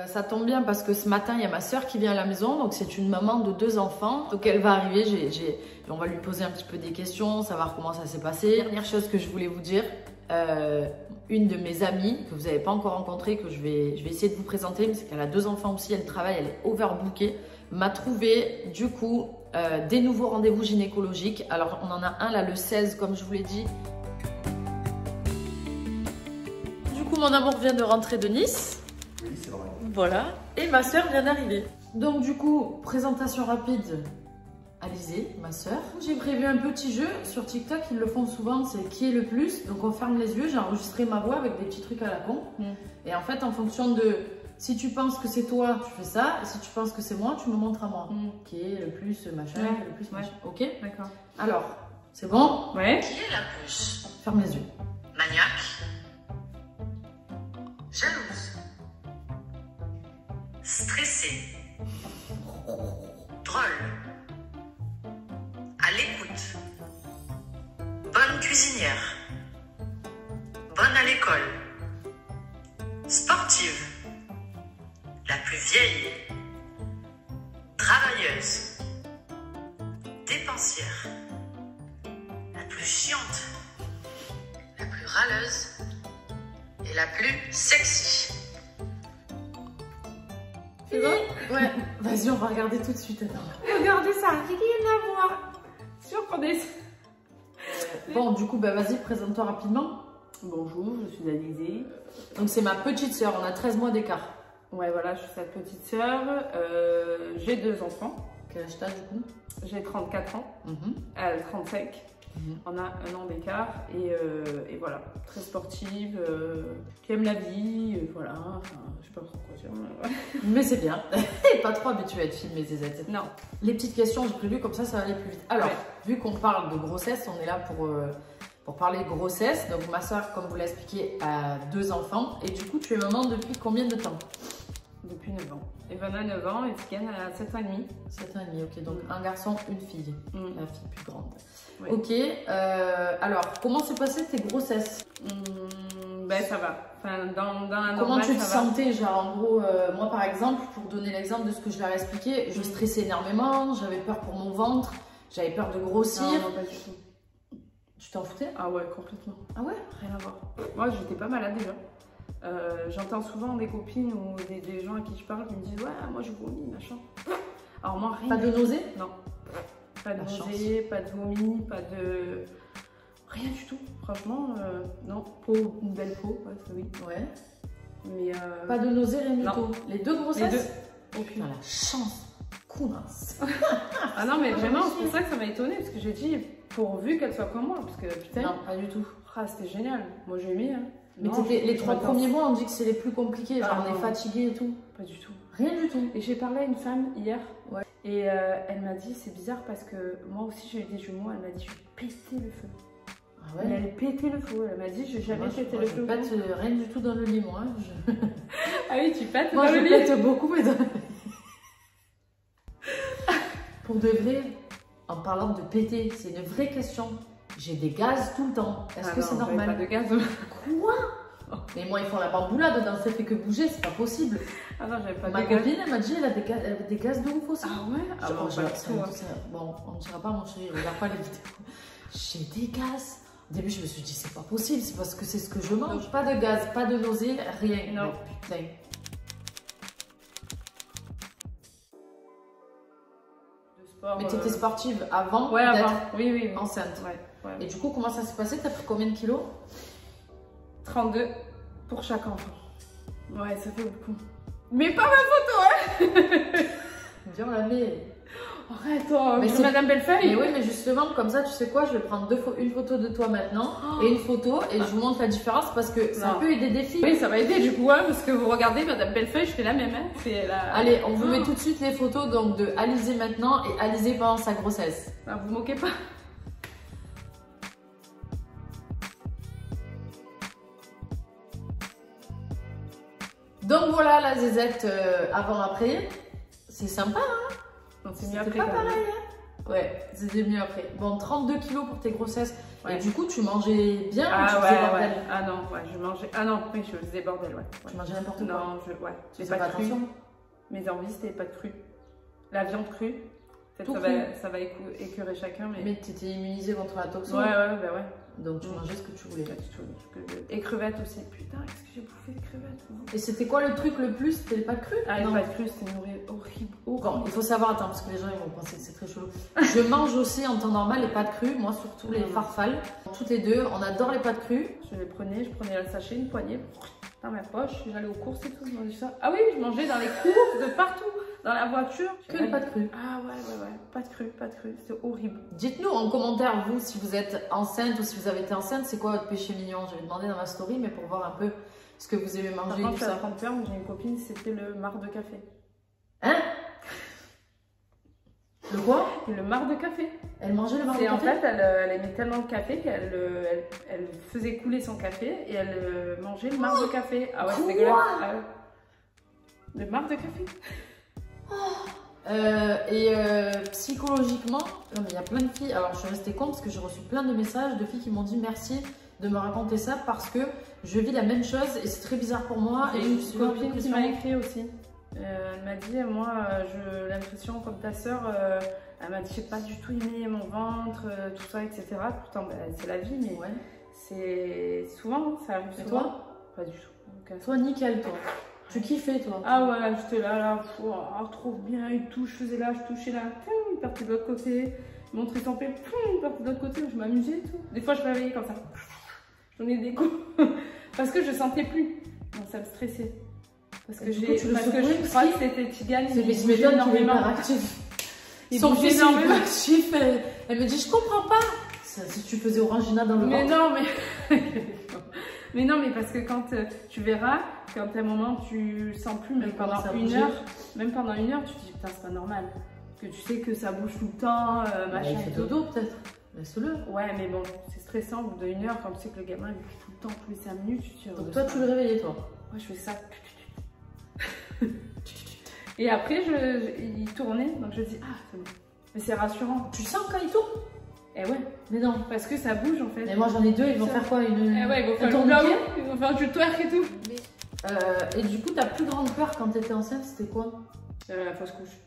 Ça tombe bien parce que ce matin, il y a ma soeur qui vient à la maison. Donc, c'est une maman de 2 enfants. Donc, elle va arriver. On va lui poser un petit peu des questions, savoir comment ça s'est passé. Dernière chose que je voulais vous dire. Une de mes amies que vous n'avez pas encore rencontrée, que je vais essayer de vous présenter, mais c'est qu'elle a 2 enfants aussi. Elle travaille, elle est overbookée. M'a trouvé, du coup, des nouveaux rendez-vous gynécologiques. Alors, on en a un là le 16, comme je vous l'ai dit. Du coup, mon amour vient de rentrer de Nice. Oui, c'est vrai. Voilà, et ma soeur vient d'arriver. Donc du coup, présentation rapide, Alizée, ma soeur. J'ai prévu un petit jeu sur TikTok, ils le font souvent, c'est qui est le plus. Donc on ferme les yeux, j'ai enregistré ma voix avec des petits trucs à la con. Et en fait, en fonction de si tu penses que c'est toi, tu fais ça. Et si tu penses que c'est moi, tu me montres à moi. Qui est le plus machin, le plus machin. Ok? D'accord. Alors, c'est bon? Ouais. Qui est la plus Ferme les yeux. maniaque, jalouse, stressée, drôle, à l'écoute, bonne cuisinière, bonne à l'école, sportive, la plus vieille, travailleuse, dépensière, la plus chiante, la plus râleuse et la plus sexy. C'est bon? Ouais. Vas-y, on va regarder tout de suite. Attends. Regardez ça, rien à voir. Sûr qu'on est... Bon, du coup, bah, vas-y, présente-toi rapidement. Bonjour, je suis Alizée. Donc, c'est ma petite sœur, on a 13 mois d'écart. Ouais, voilà, je suis sa petite sœur. J'ai 2 enfants. Quel âge t'as, du coup? J'ai 34 ans. Elle 35. On a 1 an d'écart. Et voilà, très sportive, qui aime la vie. Voilà, enfin, je sais pas trop quoi dire. Mais c'est bien. Et pas trop habituée à être filmée, Zézette. Non. Les petites questions, j'ai prévu, comme ça va aller plus vite. Alors, vu qu'on parle de grossesse, on est là pour parler de grossesse. Donc, ma soeur, comme vous l'avez expliqué, a 2 enfants. Et du coup, tu es maman depuis combien de temps? Depuis 9 ans. Evan a 9 ans et Tiken a 7 ans et demi. 7 ans et demi, ok. Donc, un garçon, une fille. La fille plus grande. Oui. Ok. Alors, comment s'est passée tes grossesses? Ben, ça va. Enfin, dans la normale, Comment tu te ça va. sentais? Genre, en gros, moi par exemple, pour donner l'exemple de ce que je leur ai expliqué, je stressais énormément, j'avais peur pour mon ventre, j'avais peur de grossir. Non, pas du tout. Tu t'en foutais? Ah ouais, complètement. Ah ouais? Rien à voir. Moi, j'étais pas malade déjà. J'entends souvent des copines ou des gens à qui je parle qui me disent ouais, moi je vomis, machin. Alors moi, rien. Pas de nausée? Non. Pas de La nausée, pas de vomi, pas de... Rien du tout. Franchement, non. Peau, une belle peau, ouais, ça oui. Ouais. Mais Pas de nausée, rien du non. tout. Les 2 grossesses? Les 2. Aucune. Putain, la chance. Counasse. Ah non, mais vraiment, c'est pour ça que ça m'a étonnée, parce que j'ai dit, pourvu qu'elle soit comme moi, parce que putain, Non, pas du tout. ah, c'était génial. Moi, j'ai aimé. Hein. Mais Non, les 3 j'adore. premiers mois, on dit que c'est les plus compliqués, genre Ah, on est non. fatigué et tout. Pas du tout. Rien du tout. Et j'ai parlé à une femme hier, Ouais. et elle m'a dit, c'est bizarre parce que moi aussi j'ai eu des jumeaux, elle m'a dit, je vais péter le feu. Ah Et ouais? elle pétait le feu, elle m'a dit, je vais jamais Moi, péter moi, le je feu. pète rien du tout dans le lit, moi. Ah oui, tu pètes Moi, dans je le lit. pète beaucoup, mais dans... Pour de vrai, en parlant de péter, c'est une vraie question. J'ai des gaz tout le temps. Est-ce que c'est normal? Pas de gaz. Quoi? Mais moi, ils font la bamboula dedans, ça fait que bouger, c'est pas possible. Ah non, j'avais pas Ma de gaz. copine, elle m'a dit, elle avait des gaz de ouf aussi. Ah ouais? Ah Genre, bon, genre, pas du tout, hein. bon, on ne dira pas, mon chéri, regarde pas les vidéos. J'ai des gaz. Au début, je me suis dit, c'est pas possible, c'est parce que c'est ce que je mange. Pas de gaz, pas de nausée, rien. Non. Mais putain. De sport. Mais t'étais sportive avant Ouais, d'être avant. Oui, oui, oui. enceinte. Ouais, ouais. Et du coup, comment ça s'est passé? T'as pris combien de kilos? 32 pour chaque enfant. Ouais, ça fait beaucoup. Mais pas ma photo, hein. Viens, on la met. Arrête, toi. Mais C'est c'est- Madame Bellefeuille. Mais oui, mais justement, comme ça, tu sais quoi? Je vais prendre une photo de toi maintenant et une photo et je vous montre la différence parce que ça Non. peut aider des filles. Oui, ça va aider du coup, hein, parce que vous regardez Madame Bellefeuille, je fais la même. Hein. C'est la... Allez, on vous met tout de suite les photos donc de Alizée maintenant et Alizée pendant sa grossesse. Ah, vous moquez pas. Donc voilà la zézette avant-après. C'est sympa, hein? On s'est mis C'était après. pas quand même. pareil, hein? Ouais, c'était mieux après. Bon, 32 kilos pour tes grossesses. Ouais. Et du coup, tu mangeais bien ou tu Ah faisais ouais, bordel? ouais. Ah non, ouais, je mangeais. Ah non, oui, je faisais bordel, ouais. Tu mangeais n'importe quoi? Non, ouais. Tu Mais faisais pas de cru. attention? Mes envies, c'était pas de cru. La viande crue. Peut-être Tout ça va écœurer chacun, mais. Mais t'étais immunisée contre la toxine? Ouais, bah ouais. Donc tu mangeais ce que tu voulais. Et crevettes aussi. Putain, est-ce que j'ai bouffé des crevettes? Non. Et c'était quoi le truc le plus? C'était les pâtes crues? Ah, les Non. pâtes crues, c'était horrible. Bon, il faut savoir, attends, parce que les gens ils vont penser que c'est très chelou. Je mange aussi en temps normal les pâtes crues, moi surtout les farfales. Toutes les deux, on adore les pâtes crues. Je prenais le sachet, une poignée, dans ma poche, j'allais aux courses et tout, je mangeais ça. Ah oui, je mangeais dans les cours, de partout, dans la voiture. Que les pâtes crues. Ah ouais, pas de cru, c'était horrible. Dites-nous en commentaire, vous, si vous êtes enceinte ou si vous avez été enceinte, c'est quoi votre péché mignon? J'avais demandé dans ma story, mais pour voir un peu ce que vous aimez manger et Par tout contre, ça. à 30 heures, j'ai une copine, c'était le marc de café. Hein? Le quoi? Le marc de café. Elle mangeait le marc de Et en café? fait, elle aimait tellement le café qu'elle elle faisait couler son café et elle mangeait le marc de café. Ah ouais, c'est dégueulasse. Ah ouais. Le marc de café. Psychologiquement, non, mais il y a plein de filles. Alors je suis restée con parce que j'ai reçu plein de messages de filles qui m'ont dit merci de me raconter ça parce que je vis la même chose et c'est très bizarre pour moi. Et une je suis copine qui m'a écrit aussi. Elle m'a dit, moi, j'ai l'impression comme ta soeur, elle m'a dit, j'ai pas du tout aimé mon ventre, tout ça, etc. Pourtant, bah, c'est la vie, mais ouais. c'est souvent, ça arrive Et souvent. toi? Pas du tout. Toi, nickel, toi. Tu kiffais, toi? Ah ouais, j'étais là, trop bien et tout. Je faisais là, je touchais là, poum, il partait de l'autre côté. Il montrait son pied, poum, il partait de l'autre côté. Je m'amusais et tout. Des fois, je me réveillais comme ça. Je donnais des coups. Parce que je sentais plus. Donc ça me stressait. Parce que je crois que c'était Tigane. C'est Miss Méthode qui est hyperactif. Son fils est hyperactif. Elle me dit, je comprends pas. Si tu faisais Orangina dans le ventre. Mais non, mais... mais non, mais parce que quand tu verras, quand à un moment tu sens plus, même pendant une heure, tu te dis, putain, c'est pas normal. Que tu sais que ça bouge tout le temps, machin. Il fait dodo peut-être. Laisse-le. Ouais, mais bon, c'est stressant au bout d'une heure quand tu sais que le gamin il bouge tout le temps, tous les 5 minutes. Donc toi, tu le réveillais, toi? Ouais, je fais ça. Et après, il tournait, donc je dis, ah, c'est bon. Mais c'est rassurant. Tu sens quand il tourne? Eh ouais. Mais non. Parce que ça bouge en fait. Mais moi j'en ai deux, ils vont faire quoi? Eh ouais, ils vont faire le bloc, ils vont faire du twerk et tout. Et du coup, ta plus grande peur quand t'étais enceinte, c'était quoi? La fausse couche,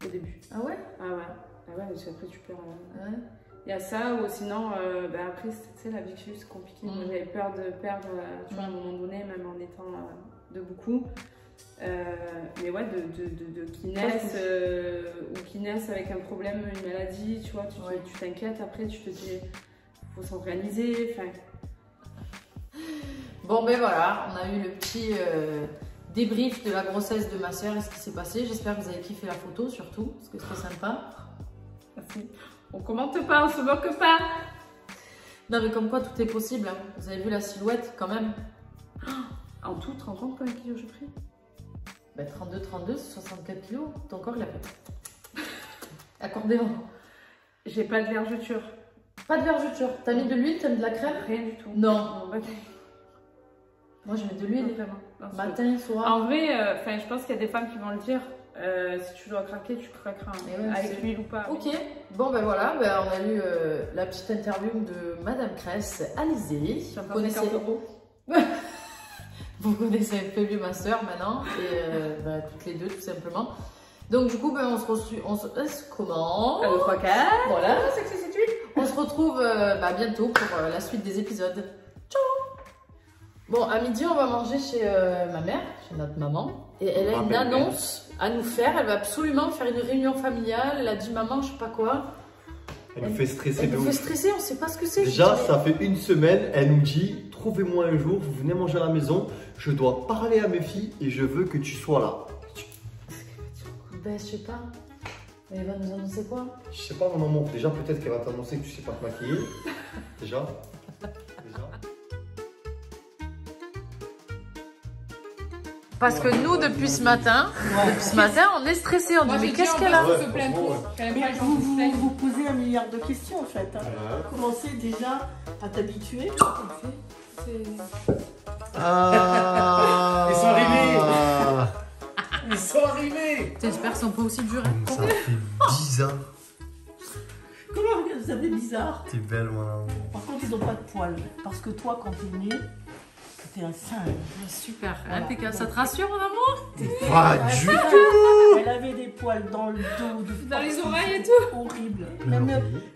au début. Ah ouais? Ah ouais. Ah ouais, parce qu'après tu perds. Ouais. Il y a ça, ou sinon, bah après, tu sais, la vie que j'ai eue, c'est compliqué. Moi, j'avais peur de perdre, tu vois, à un moment donné, même en étant de beaucoup. Mais ouais, qui naissent ou qui naissent avec un problème, une maladie, tu vois, tu t'inquiètes après, tu te dis, faut s'organiser, enfin. Bon ben voilà, on a eu le petit débrief de la grossesse de ma soeur et ce qui s'est passé. J'espère que vous avez kiffé la photo surtout, parce que c'était sympa. Merci. On commente pas, on se moque pas. Non mais comme quoi tout est possible, hein. Vous avez vu la silhouette quand même. En tout, tu te rends compte combien de kilos j'ai pris? Ben 32, c'est 64 kilos. Ton corps il a fait accordéon. J'ai pas de vergeture. Pas de vergeture. T'as mis de l'huile, t'as mis de la crème? Rien du tout. Non. Bah, moi je mets de l'huile. Vraiment. Matin, soir. En vrai, je pense qu'il y a des femmes qui vont le dire. Si tu dois craquer, tu craqueras. Ouais, avec l'huile ou pas. Ok. Bon ben voilà, on a eu la petite interview de Madame Cress, Alizée. Sur 50 €. Vous connaissez un peu mieux ma soeur maintenant, et toutes les deux tout simplement. Donc du coup, on se comment Le 3-4. Voilà, c'est que c'est cette huile. On se retrouve bientôt pour la suite des épisodes. Ciao. Bon, à midi, on va manger chez ma mère, chez notre maman. Et elle a une annonce à nous faire. Elle va absolument faire une réunion familiale. Elle a dit, maman, je sais pas quoi. Elle nous fait stresser de ouf. Elle nous fait stresser, on sait pas ce que c'est. Déjà, ça fait une semaine, elle nous dit, trouvez-moi un jour, vous venez manger à la maison, je dois parler à mes filles et je veux que tu sois là. Ben, je sais pas. Elle va nous annoncer quoi? Je sais pas, maman. Déjà, peut-être qu'elle va t'annoncer que tu sais pas te maquiller. Déjà. Parce que nous, depuis ce matin, on est stressés. On dit, mais qu'est-ce qu'elle a? Mais vous posez 1 milliard de questions en fait. Commencez déjà à t'habituer. Ah, ils sont arrivés. Ils sont arrivés. J'espère qu'ils sont pas aussi durs. Ça fait bizarre. Comment vous avez bizarre? T'es belle, mon amour. Par contre, qu'ils n'ont pas de poils. Parce que toi, quand t'es né, t'es un singe. Super, Voilà. impeccable. Ça te rassure, mon amour? Pas du tout. Elle avait des poils dans le dos, Dans les oreilles et tout. horrible. Même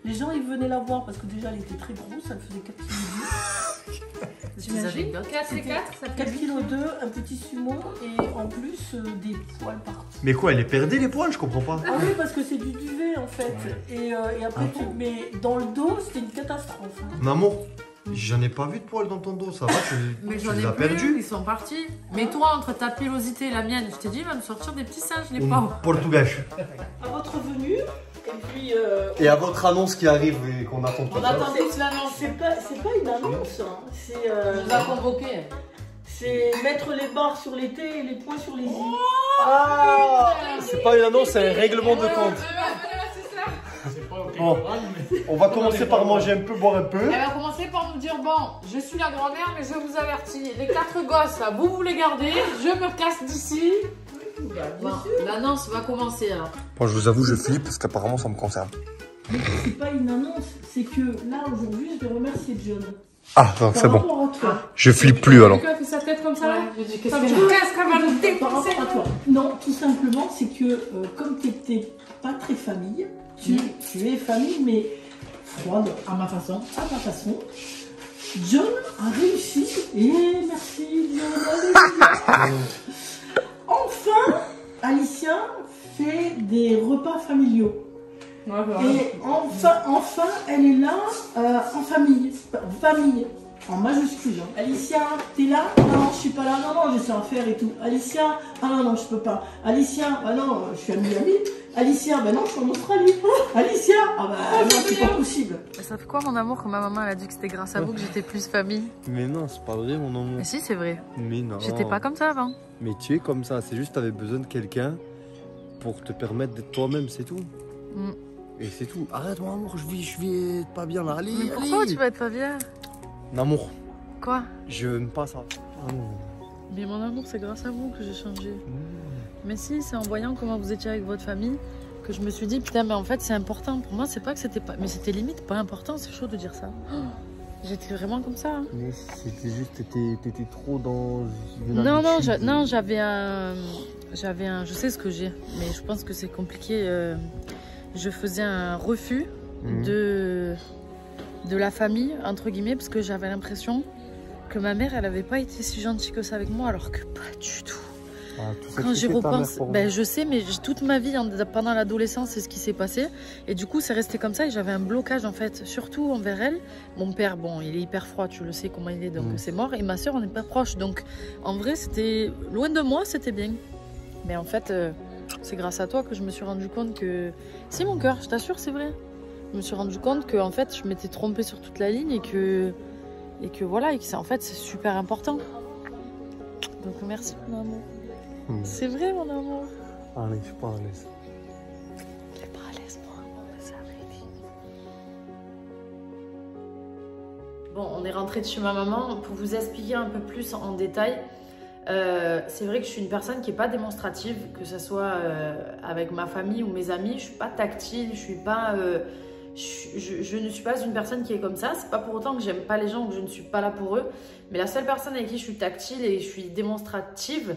les gens, ils venaient la voir parce que déjà, elle était très grosse, elle faisait 4 kg. T'imagines 4 et 4, ça fait 4 kg 2, un petit sumo et en plus des poils partout. Mais quoi, elle est perdue les poils? Je comprends pas. Ah oui, parce que c'est du duvet en fait. Et après, Ah bon mais dans le dos, c'était une catastrophe. Hein. Maman, j'en ai pas vu de poils dans ton dos, ça va? Mais Tu j'en les ai as plus, perdus? ils sont partis. Mais toi, entre ta pilosité et la mienne, je t'ai dit, il va me sortir des petits singes, les pauvres. Portugais. À votre venue, et puis. Et à votre annonce qui arrive et qu'on attend tout On à l'heure. attend tous l'annonce. C'est pas une annonce, hein. C'est. On nous a convoqués. C'est mettre les barres sur les T et les points sur les I. Ah, c'est pas une annonce, c'est un règlement de compte. Bon, on va commencer par manger un peu, boire un peu. Elle va commencer par nous dire, bon, je suis la grand-mère, mais je vous avertis, les 4 gosses, là, vous les gardez, je me casse d'ici. Bon, l'annonce va commencer, alors. Bon, je vous avoue, je flippe parce qu'apparemment ça me concerne. Mais c'est pas une annonce, c'est que là aujourd'hui, je vais remercier John. Ah, non, c'est Par bon. rapport à toi. Je flippe plus alors. Lucas fait sa tête comme ça là. Je dis, qu'est-ce Ça que me casse comme un Par défoncé. rapport à toi. Non, tout simplement, c'est que comme tu n'étais pas très famille, tu es famille, mais froide, à ma façon. à ta façon. John a réussi, et merci John. Enfin, Alicia fait des repas familiaux. Ouais, bah, Et enfin, elle est là en famille, en majuscule. Hein. Alicia, t'es là? Non, je suis pas là. Non, j'ai ça à faire et tout. Alicia, ah non, je peux pas. Alicia, ah non, je suis à Miami. Alicia, bah non, je suis en Australie. Alicia, ah bah non, c'est pas possible. Ça fait quoi, mon amour, quand ma maman elle a dit que c'était grâce à vous que j'étais plus famille? Mais non, c'est pas vrai, mon amour. Mais si, c'est vrai. Mais non. J'étais pas comme ça avant. Mais tu es comme ça, c'est juste que t'avais besoin de quelqu'un pour te permettre d'être toi-même, c'est tout. Mm. Et c'est tout. Arrête, mon amour, je vais être pas bien là. Allez, Mais pourquoi tu vas être pas bien? Mon amour, Quoi? je n'aime pas ça. Ah non. Mais mon amour, c'est grâce à vous que j'ai changé. Mais si, c'est en voyant comment vous étiez avec votre famille que je me suis dit, putain, mais en fait, c'est important. Pour moi, c'est pas que c'était pas... Mais c'était limite pas important, c'est chaud de dire ça. Oh, j'étais vraiment comme ça. Hein. Mais c'était juste, t'étais trop dans une Non, habitude. non, j'avais un... Je sais ce que j'ai, mais je pense que c'est compliqué. Je faisais un refus de la famille, entre guillemets, parce que j'avais l'impression que ma mère, elle avait pas été si gentille que ça avec moi, alors que pas du tout. Ah, tout ça, Quand j'y c'était ta mère repense, pour ben, moi. je sais, mais toute ma vie, pendant l'adolescence, c'est ce qui s'est passé. Et du coup, c'est resté comme ça et j'avais un blocage, en fait, surtout envers elle. Mon père, bon, il est hyper froid, tu le sais comment il est, donc c'est mort. Et ma soeur, on n'est pas proches. Donc, en vrai, c'était loin de moi, c'était bien. Mais en fait, c'est grâce à toi que je me suis rendu compte que... Si, mon cœur, je t'assure, c'est vrai. Je me suis rendu compte que, en fait, je m'étais trompée sur toute la ligne et que voilà, et que en fait, c'est super important. Donc, merci, mon amour. C'est vrai, mon amour. Allez, je suis pas à l'aise. Je suis pas à l'aise, moi, mais ça arrive. Bon, on est rentré de chez ma maman. Pour vous expliquer un peu plus en détail, c'est vrai que je suis une personne qui n'est pas démonstrative, que ce soit avec ma famille ou mes amis. Je suis pas tactile, je suis pas... je ne suis pas une personne qui est comme ça. C'est pas pour autant que j'aime pas les gens ou que je ne suis pas là pour eux. Mais la seule personne avec qui je suis tactile et je suis démonstrative,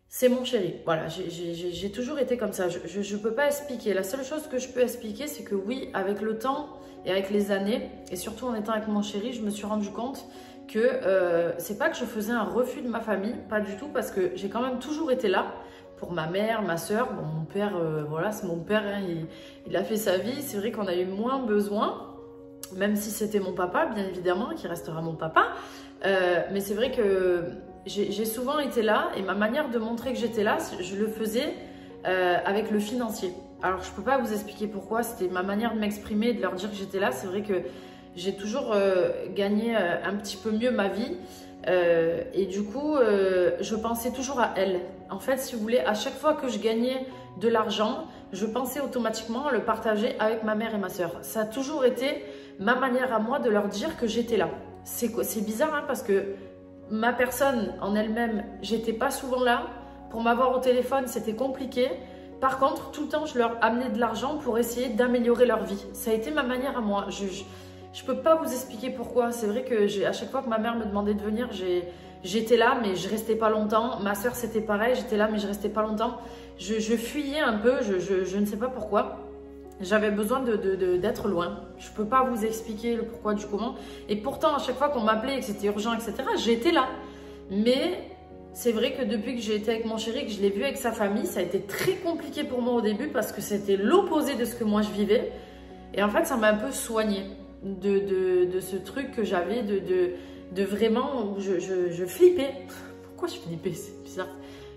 c'est mon chéri. Voilà, j'ai toujours été comme ça. Je peux pas expliquer. La seule chose que je peux expliquer, c'est que oui, avec le temps et avec les années, et surtout en étant avec mon chéri, je me suis rendu compte que c'est pas que je faisais un refus de ma famille, pas du tout, parce que j'ai quand même toujours été là pour ma mère, ma soeur. Bon, mon père, voilà, c'est mon père, hein, il a fait sa vie. C'est vrai qu'on a eu moins besoin, même si c'était mon papa, bien évidemment, qui restera mon papa. Mais c'est vrai que j'ai souvent été là, et ma manière de montrer que j'étais là, je le faisais avec le financier. Alors, je peux pas vous expliquer pourquoi, c'était ma manière de m'exprimer et de leur dire que j'étais là. C'est vrai que j'ai toujours gagné un petit peu mieux ma vie. Et du coup, je pensais toujours à elle. En fait, si vous voulez, à chaque fois que je gagnais de l'argent, je pensais automatiquement à le partager avec ma mère et ma soeur. Ça a toujours été ma manière à moi de leur dire que j'étais là. C'est bizarre, hein, parce que ma personne en elle-même, j'étais pas souvent là. Pour m'avoir au téléphone, c'était compliqué. Par contre, tout le temps, je leur amenais de l'argent pour essayer d'améliorer leur vie. Ça a été ma manière à moi. Je Je peux pas vous expliquer pourquoi. C'est vrai que à chaque fois que ma mère me demandait de venir, j'étais là, mais je restais pas longtemps. Ma soeur, c'était pareil, j'étais là, mais je restais pas longtemps. Je fuyais un peu, je ne sais pas pourquoi. J'avais besoin d'être loin. Je peux pas vous expliquer le pourquoi du comment. Et pourtant, à chaque fois qu'on m'appelait et que c'était urgent, etc., j'étais là. Mais c'est vrai que depuis que j'ai été avec mon chéri, que je l'ai vu avec sa famille, ça a été très compliqué pour moi au début parce que c'était l'opposé de ce que moi je vivais. Et en fait, ça m'a un peu soignée de ce truc que j'avais, de vraiment où je flippais. Pourquoi je flippais? C'est bizarre.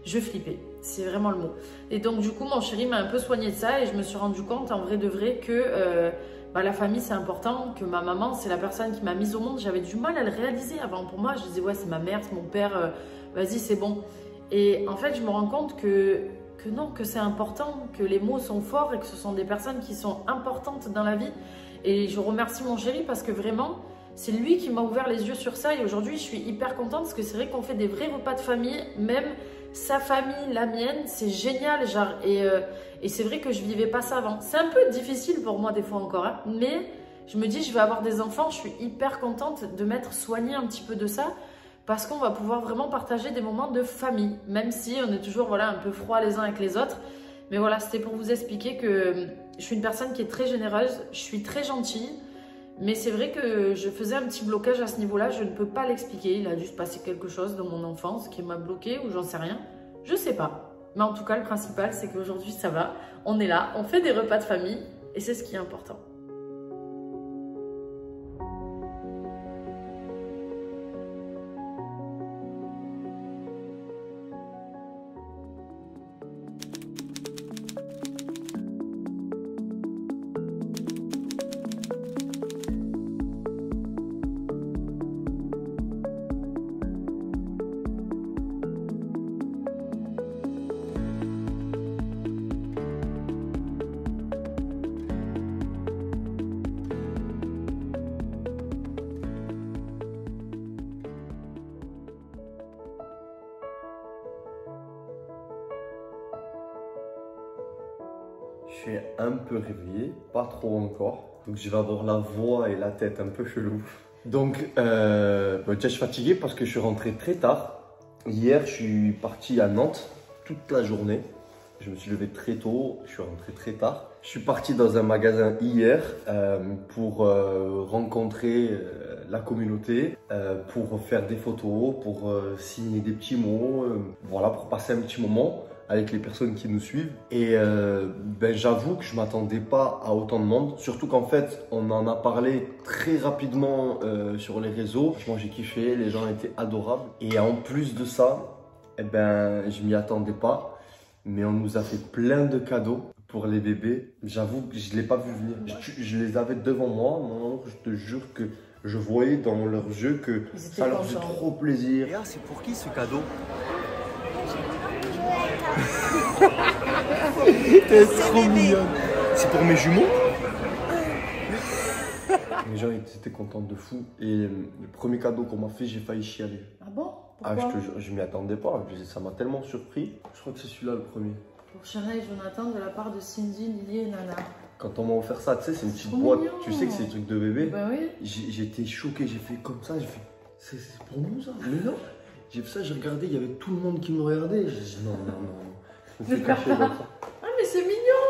Je flippais, c'est vraiment le mot. Et donc du coup, mon chéri m'a un peu soigné de ça et je me suis rendu compte en vrai de vrai que la famille c'est important, que ma maman c'est la personne qui m'a mise au monde. J'avais du mal à le réaliser avant. Pour moi, je disais ouais c'est ma mère, c'est mon père, vas-y c'est bon. Et en fait, je me rends compte que non, que c'est important, que les mots sont forts et que ce sont des personnes qui sont importantes dans la vie. Et je remercie mon chéri parce que vraiment, c'est lui qui m'a ouvert les yeux sur ça. Et aujourd'hui, je suis hyper contente parce que c'est vrai qu'on fait des vrais repas de famille, même sa famille, la mienne, c'est génial. Genre, et c'est vrai que je vivais pas ça avant. C'est un peu difficile pour moi des fois encore, hein, mais je me dis, je vais avoir des enfants, je suis hyper contente de m'être soignée un petit peu de ça. Parce qu'on va pouvoir vraiment partager des moments de famille, même si on est toujours voilà, un peu froid les uns avec les autres. Mais voilà, c'était pour vous expliquer que je suis une personne qui est très généreuse, je suis très gentille. Mais c'est vrai que je faisais un petit blocage à ce niveau-là, je ne peux pas l'expliquer. Il a dû se passer quelque chose dans mon enfance qui m'a bloqué ou j'en sais rien. Je sais pas. Mais en tout cas, le principal, c'est qu'aujourd'hui, ça va. On est là, on fait des repas de famille et c'est ce qui est important. Je suis un peu réveillé, pas trop encore. Donc je vais avoir la voix et la tête un peu chelou. Donc déjà je suis fatigué parce que je suis rentré très tard. Hier je suis parti à Nantes toute la journée. Je me suis levé très tôt, je suis rentré très tard. Je suis parti dans un magasin hier pour rencontrer la communauté, pour faire des photos, pour signer des petits mots, voilà, pour passer un petit moment avec les personnes qui nous suivent. Et j'avoue que je ne m'attendais pas à autant de monde. Surtout qu'en fait, on en a parlé très rapidement sur les réseaux. Moi, j'ai kiffé, les gens étaient adorables. Et en plus de ça, je m'y attendais pas. Mais on nous a fait plein de cadeaux pour les bébés. J'avoue que je ne l'ai pas vu venir. Je les avais devant moi. Non, je te jure que je voyais dans leurs yeux que ça leur faisait trop plaisir. Et c'est pour qui ce cadeau? T'es trop mignonne. C'est pour mes jumeaux? Les gens ils étaient contents de fou. Et le premier cadeau qu'on m'a fait, j'ai failli chialer. Ah bon? Ah, je te jure, je m'y attendais pas. Ça m'a tellement surpris. Je crois que c'est celui-là le premier. Pour Shana et Jonathan de la part de Cindy, Lily et Nana. Quand on m'a offert ça, tu sais, c'est une petite boîte. Mignon. Tu sais que c'est des trucs de bébé. Bah oui. J'étais choqué, j'ai fait comme ça. J'ai fait, c'est pour nous ça? Mais non. J'ai fait ça, j'ai regardé, il y avait tout le monde qui me regardait. J'ai dit non. Je me suis caché comme ça. Ah mais c'est mignon.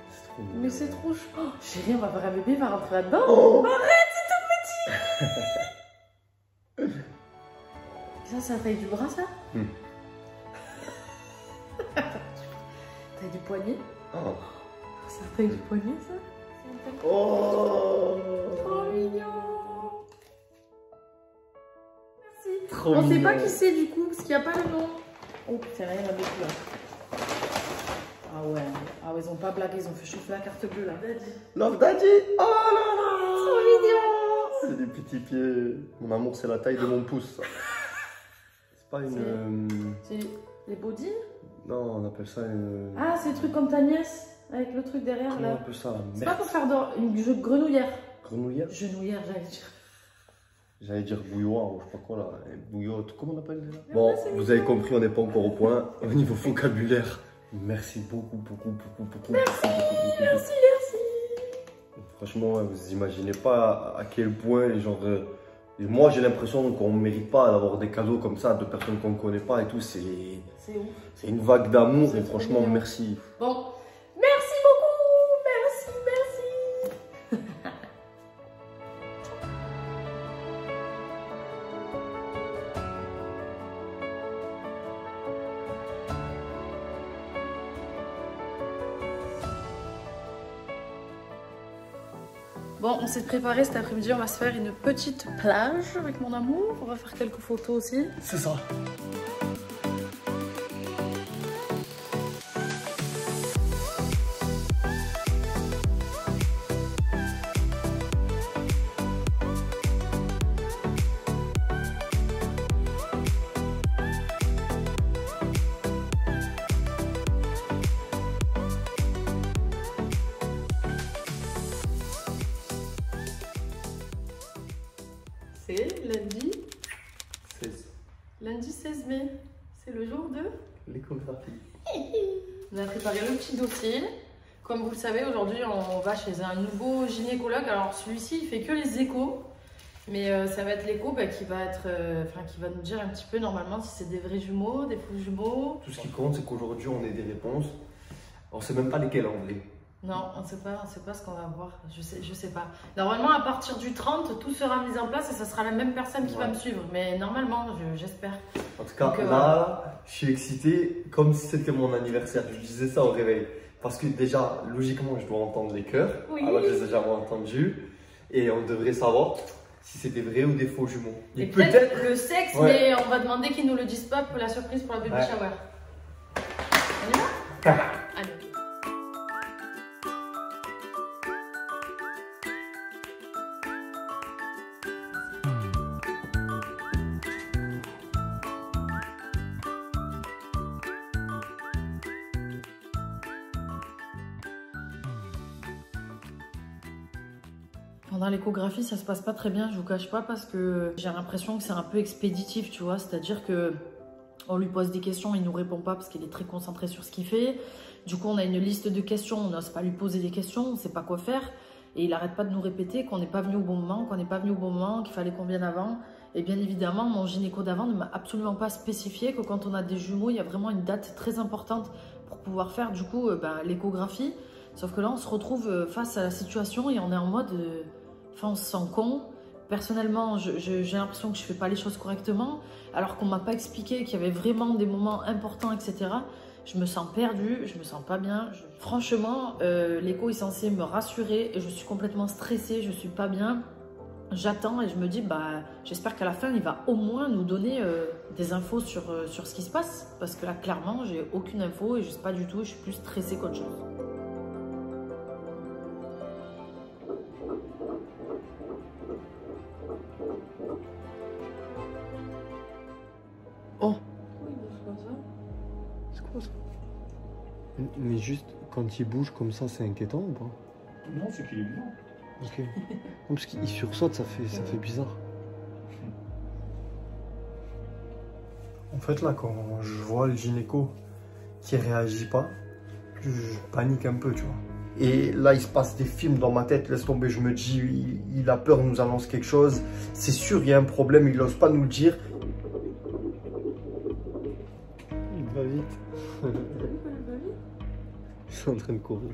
C'est trop mignon. Mais c'est trop chou. Oh, chérie, on va voir un bébé, il va rentrer là-dedans. Oh. Arrête, c'est tout petit. Ça, c'est la taille du bras, ça? Taille du poignet? Oh. C'est la taille du poignet, ça? Oh. Trop mignon. Merci. Trop On sait mignon. pas qui c'est du coup, parce qu'il n'y a pas le nom. Oh putain, il y en a beaucoup là. Ah ouais, ils ont pas blagué, ils ont fait chauffer la carte bleue là. Love Daddy. Oh là là. Trop mignon. C'est des petits pieds. Mon amour, c'est la taille de mon pouce. C'est pas une... C'est les body? Non, on appelle ça une... Ah, c'est le truc comme ta nièce, avec le truc derrière Comment on là. appelle ça? C'est pas pour faire une jeu de grenouillère. Grenouillère? Genouillère, j'allais dire. J'allais dire bouilloire ou je sais pas quoi là. Bouillotte, comment on appelle ça? Mais Bon, ouais, c'est vous avez compris, on n'est pas encore au point. Au niveau vocabulaire, merci beaucoup. Merci. Franchement, ouais, vous imaginez pas à quel point, genre, et moi j'ai l'impression qu'on ne mérite pas d'avoir des cadeaux comme ça de personnes qu'on ne connaît pas et tout. C'est ouf. C'est une vague d'amour et franchement, mignon. merci. Bon, merci beaucoup. Merci. Bon, on s'est préparé cet après-midi, on va se faire une petite plage avec mon amour. On va faire quelques photos aussi. C'est ça. C'est lundi, 16. lundi 16 mai. C'est le jour de... L'échographie. On a préparé le petit dossier. Comme vous le savez, aujourd'hui, on va chez un nouveau gynécologue. Alors, celui-ci, il fait que les échos. Mais ça va être l'écho qui va être, qui va nous dire un petit peu normalement si c'est des vrais jumeaux, des faux jumeaux. Tout ce qui compte, c'est qu'aujourd'hui, on ait des réponses. On ne sait même pas lesquelles en vrai. Non, on ne sait pas ce qu'on va voir. Je sais pas. Normalement, à partir du 30, tout sera mis en place et ça sera la même personne qui va me suivre. Mais normalement, j'espère. En tout cas, Donc, là, je suis excité comme si c'était mon anniversaire. Je disais ça au réveil. Parce que déjà, logiquement, je dois entendre les cœurs. Oui. Alors que je les ai jamais entendus. Et on devrait savoir si c'est des vrais ou des faux jumeaux. Et peut-être le sexe, Ouais. mais on va demander qu'ils nous le disent pas pour la surprise pour la baby shower. On y va? Allez. Pendant l'échographie, ça se passe pas très bien, je vous cache pas, parce que j'ai l'impression que c'est un peu expéditif, tu vois. C'est-à-dire que on lui pose des questions, il nous répond pas parce qu'il est très concentré sur ce qu'il fait. Du coup, on a une liste de questions, on n'ose pas lui poser des questions, on sait pas quoi faire. Et il arrête pas de nous répéter qu'on n'est pas venu au bon moment, qu'il fallait qu'on vienne avant. Et bien évidemment, mon gynéco d'avant ne m'a absolument pas spécifié que quand on a des jumeaux, il y a vraiment une date très importante pour pouvoir faire du coup l'échographie. Sauf que là, on se retrouve face à la situation et on est en mode... Enfin, on se sent con. Personnellement, j'ai l'impression que je fais pas les choses correctement, alors qu'on m'a pas expliqué qu'il y avait vraiment des moments importants, etc. Je me sens perdue, je me sens pas bien. Franchement, l'écho est censé me rassurer et je suis complètement stressée, je suis pas bien. J'attends et je me dis, j'espère qu'à la fin, il va au moins nous donner des infos sur ce qui se passe. Parce que là, clairement, j'ai aucune info et je sais pas du tout, je suis plus stressée qu'autre chose. Oh. C'est quoi ça? Mais juste, quand il bouge comme ça, c'est inquiétant ou pas? Non, c'est qu'il est bien. Ok. Non, parce qu'il sursaute, ça fait bizarre. En fait, là, quand je vois le gynéco qui réagit pas, je panique un peu, tu vois. Et là, il se passe des films dans ma tête, laisse tomber, je me dis, il a peur, il nous annonce quelque chose. C'est sûr, il y a un problème, il n'ose pas nous le dire. Il va vite. Je suis en train de courir.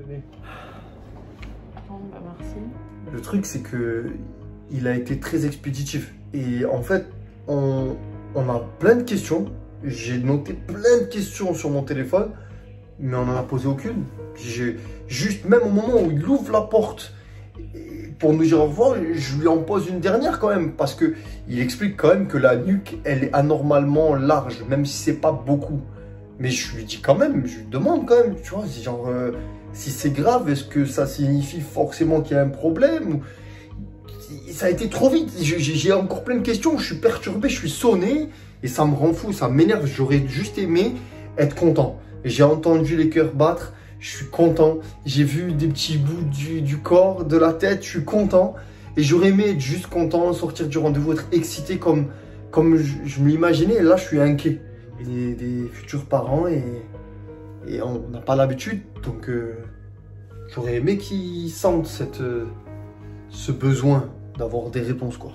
Merci. Le truc, c'est que il a été très expéditif. Et en fait, on a plein de questions. J'ai noté plein de questions sur mon téléphone, mais on n'en a posé aucune. Juste, même au moment où il ouvre la porte pour nous dire au revoir, je lui en pose une dernière quand même. Parce qu'il explique quand même que la nuque, elle est anormalement large, même si c'est pas beaucoup. Mais je lui dis quand même, je lui demande quand même, tu vois, si c'est grave, est-ce que ça signifie forcément qu'il y a un problème? Ça a été trop vite, j'ai encore plein de questions, je suis perturbé, je suis sonné et ça me rend fou, ça m'énerve. J'aurais juste aimé être content. J'ai entendu les cœurs battre, je suis content. J'ai vu des petits bouts du corps, de la tête, je suis content. Et j'aurais aimé être juste content, sortir du rendez-vous, être excité comme je me l'imaginais. Et là, je suis inquiet des futurs parents et Et on n'a pas l'habitude, donc j'aurais aimé qu'ils sentent ce besoin d'avoir des réponses, quoi.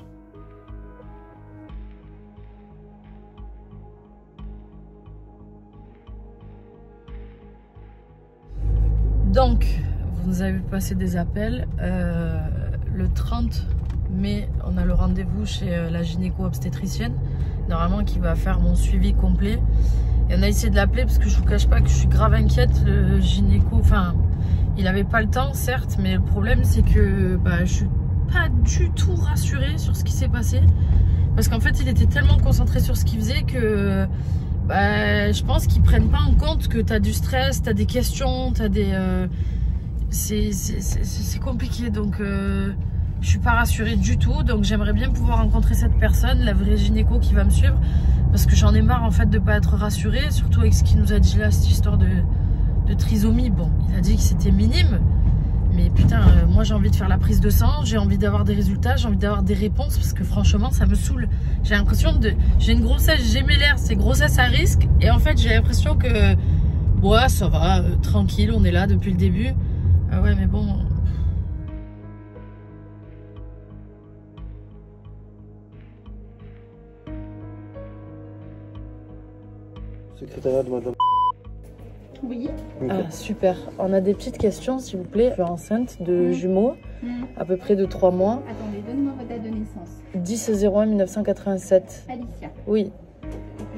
Donc, vous nous avez vu passer des appels. Le 30 mai, on a le rendez-vous chez la gynéco-obstétricienne, normalement qui va faire mon suivi complet. Et on a essayé de l'appeler parce que je vous cache pas que je suis grave inquiète. Le gynéco, enfin, il avait pas le temps, certes, mais le problème c'est que je suis pas du tout rassurée sur ce qui s'est passé. Parce qu'en fait, il était tellement concentré sur ce qu'il faisait que je pense qu'ils prennent pas en compte que tu as du stress, tu as des questions, tu as des... c'est compliqué, donc je suis pas rassurée du tout. Donc j'aimerais bien pouvoir rencontrer cette personne, la vraie gynéco qui va me suivre, parce que j'en ai marre en fait de pas être rassurée, surtout avec ce qu'il nous a dit là, cette histoire de trisomie. Bon, il a dit que c'était minime, mais putain, moi j'ai envie de faire la prise de sang, j'ai envie d'avoir des résultats, j'ai envie d'avoir des réponses, parce que franchement ça me saoule. J'ai l'impression j'ai une grossesse gémellaire, c'est grossesse à risque, et en fait j'ai l'impression que ouais, ça va, tranquille, on est là depuis le début. Ah ouais, mais bon. Secrétariat de madame. Oui. Okay. Ah, super. On a des petites questions, s'il vous plaît. Je suis enceinte de jumeaux, à peu près de 3 mois. Attendez, donnez-moi votre date de naissance. 10/01/1987. Alicia. Oui.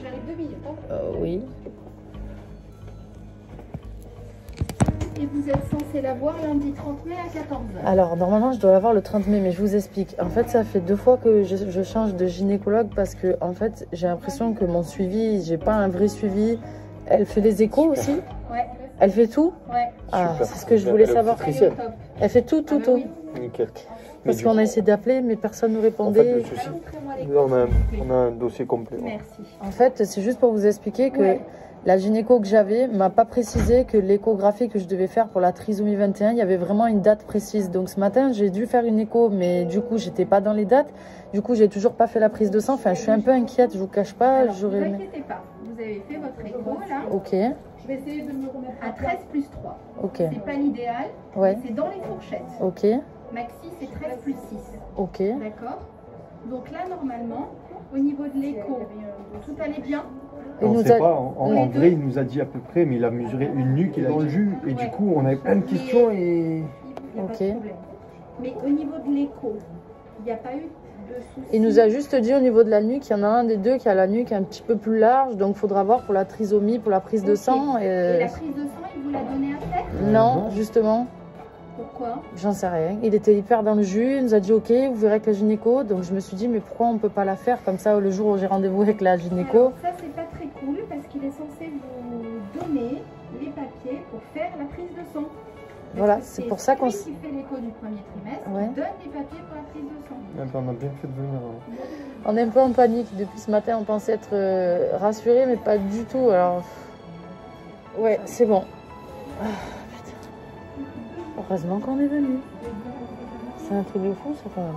J'arrive 2 minutes. Oui. Et vous êtes censé la voir lundi 30 mai à 14h. Alors, normalement, je dois la voir le 30 mai, mais je vous explique. En fait, ça fait 2 fois que je change de gynécologue parce que, en fait, j'ai l'impression que mon suivi, j'ai pas un vrai suivi. Elle fait les échos aussi? Ouais. Elle fait tout? Ouais. Ah, c'est ce que je voulais savoir. Elle fait tout, tout, tout. Nickel. Parce qu'on a essayé d'appeler, mais personne ne répondait. En fait, le souci, on a un dossier complet. Merci. En fait, c'est juste pour vous expliquer que la gynéco que j'avais m'a pas précisé que l'échographie que je devais faire pour la trisomie 21, il y avait vraiment une date précise. Donc ce matin, j'ai dû faire une écho, mais du coup, j'étais pas dans les dates. Du coup, j'ai toujours pas fait la prise de sang. Enfin, je suis un peu inquiète, je vous cache pas. Alors, ne vous inquiétez pas. Vous avez fait votre écho là. Ok. Je vais essayer de me remettre à 13 plus 3. Ok. C'est pas l'idéal, Ouais. mais c'est dans les fourchettes. Ok. Maxi, c'est 13 plus 6. Ok. D'accord. Donc là, normalement, au niveau de l'écho, tout allait bien. Il On nous sait a- pas, en vrai il nous a dit à peu près, mais il a mesuré une nuque et dans le jus, et du coup on avait plein de questions et... Il n'y a Ok. pas de problème. Mais au niveau de l'écho, il n'y a pas eu de soucis. Il nous a juste dit au niveau de la nuque, il y en a un des deux qui a la nuque un petit peu plus large, donc il faudra voir pour la trisomie, pour la prise de Ok. sang. Et la prise de sang, il vous l'a donné à faire? Non, justement, Pourquoi? j'en sais rien. Il était hyper dans le jus, il nous a dit ok, vous verrez avec la gynéco. Donc je me suis dit, mais pourquoi on peut pas la faire comme ça le jour où j'ai rendez-vous avec la gynéco? Alors, ça, c'est pas très cool parce qu'il est censé vous donner les papiers pour faire la prise de sang. Parce Voilà, que c'est pour ça qu'on qui fait l'écho du premier trimestre, Ouais. il donne les papiers pour la prise de sang. On a bien fait de venir. On est un peu en panique. Depuis ce matin, on pensait être rassurés, mais pas du tout. Alors, ouais, c'est bon. Ah, putain. Heureusement qu'on est venu. C'est un truc de fou, ça, quand même.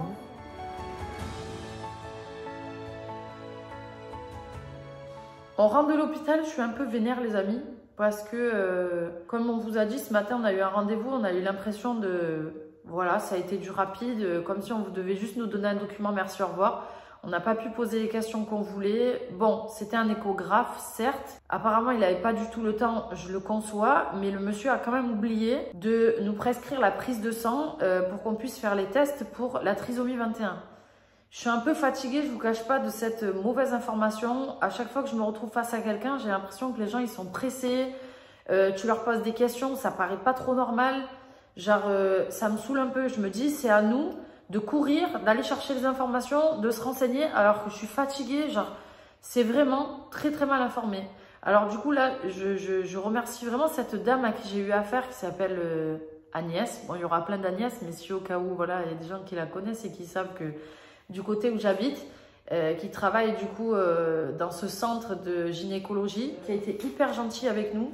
On rentre de l'hôpital, je suis un peu vénère, les amis. Parce que, comme on vous a dit, ce matin, on a eu un rendez-vous. On a eu l'impression de... Voilà, ça a été du rapide. Comme si on vous devait juste nous donner un document, merci, au revoir. On n'a pas pu poser les questions qu'on voulait. Bon, c'était un échographe, certes. Apparemment, il n'avait pas du tout le temps, je le conçois. Mais le monsieur a quand même oublié de nous prescrire la prise de sang pour qu'on puisse faire les tests pour la trisomie 21. Je suis un peu fatiguée, je vous cache pas, de cette mauvaise information. À chaque fois que je me retrouve face à quelqu'un, j'ai l'impression que les gens, ils sont pressés. Tu leur poses des questions, ça paraît pas trop normal. Genre, ça me saoule un peu. Je me dis, c'est à nous de courir, d'aller chercher les informations, de se renseigner, alors que je suis fatiguée. Genre, c'est vraiment très très mal informé. Alors du coup, là, je remercie vraiment cette dame à qui j'ai eu affaire, qui s'appelle Agnès. Bon, il y aura plein d'Agnès, mais si au cas où, voilà, il y a des gens qui la connaissent et qui savent que du côté où j'habite, qui travaille du coup dans ce centre de gynécologie, qui a été hyper gentil avec nous,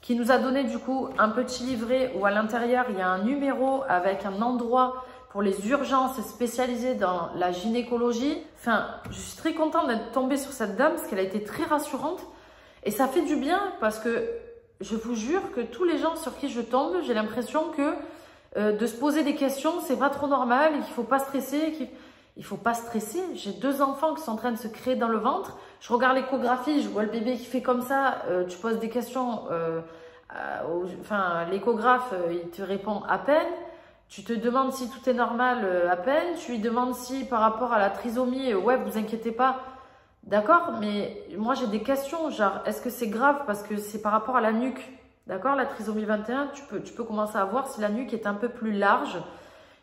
qui nous a donné du coup un petit livret où à l'intérieur il y a un numéro avec un endroit pour les urgences spécialisées dans la gynécologie. Enfin, je suis très contente d'être tombée sur cette dame parce qu'elle a été très rassurante et ça fait du bien parce que je vous jure que tous les gens sur qui je tombe, j'ai l'impression que de se poser des questions, c'est pas trop normal, qu'il faut pas stresser, il faut pas stresser. J'ai 2 enfants qui sont en train de se créer dans le ventre. Je regarde l'échographie, je vois le bébé qui fait comme ça. Tu poses des questions, l'échographe, il te répond à peine. Tu te demandes si tout est normal à peine. Tu lui demandes si par rapport à la trisomie, ouais, vous inquiétez pas. D'accord, mais moi j'ai des questions, genre, est-ce que c'est grave parce que c'est par rapport à la nuque? D'accord, la trisomie 21, tu peux commencer à voir si la nuque est un peu plus large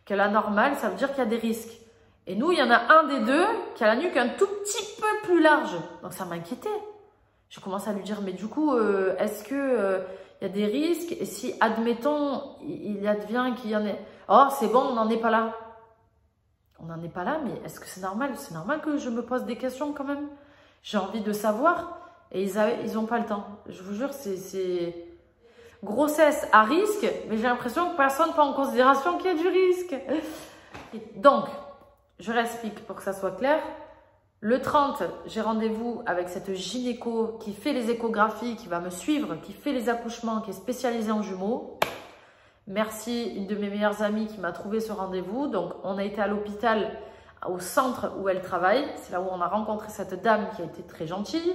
que la normale, ça veut dire qu'il y a des risques. Et nous, il y en a un des 2 qui a la nuque un tout petit peu plus large. Donc ça m'inquiétait. Je commence à lui dire, mais du coup, est-ce que il y a des risques? Et si, admettons, il advient qu'il y en ait... Oh, c'est bon, on n'en est pas là. On n'en est pas là, mais est-ce que c'est normal? C'est normal que je me pose des questions quand même. J'ai envie de savoir. Et ils n'ont pas le temps. Je vous jure, c'est... Grossesse à risque, mais j'ai l'impression que personne ne prend en considération qu'il y a du risque. Donc, je réexplique pour que ça soit clair. Le 30, j'ai rendez-vous avec cette gynéco qui fait les échographies, qui va me suivre, qui fait les accouchements, qui est spécialisée en jumeaux. Merci, une de mes meilleures amies qui m'a trouvé ce rendez-vous. Donc, on a été à l'hôpital, au centre où elle travaille. C'est là où on a rencontré cette dame qui a été très gentille.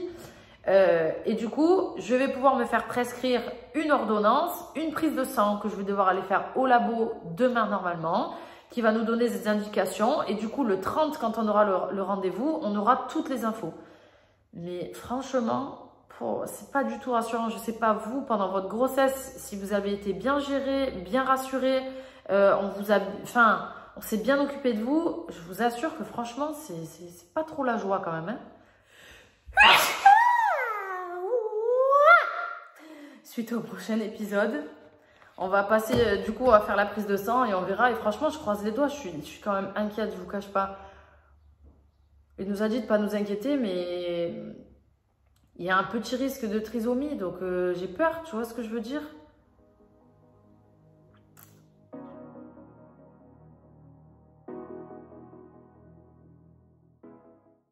Et du coup, je vais pouvoir me faire prescrire une ordonnance, une prise de sang que je vais devoir aller faire au labo demain normalement, qui va nous donner des indications. Et du coup, le 30, quand on aura le rendez-vous, on aura toutes les infos. Mais franchement, c'est pas du tout rassurant. Je sais pas vous, pendant votre grossesse, si vous avez été bien géré, bien rassuré, on s'est bien occupé de vous. Je vous assure que franchement, c'est pas trop la joie quand même. Hein. Suite au prochain épisode, on va passer, du coup, on va faire la prise de sang et on verra. Et franchement, je croise les doigts, je suis quand même inquiète, je vous cache pas. Il nous a dit de pas nous inquiéter, mais il y a un petit risque de trisomie, donc j'ai peur, tu vois ce que je veux dire?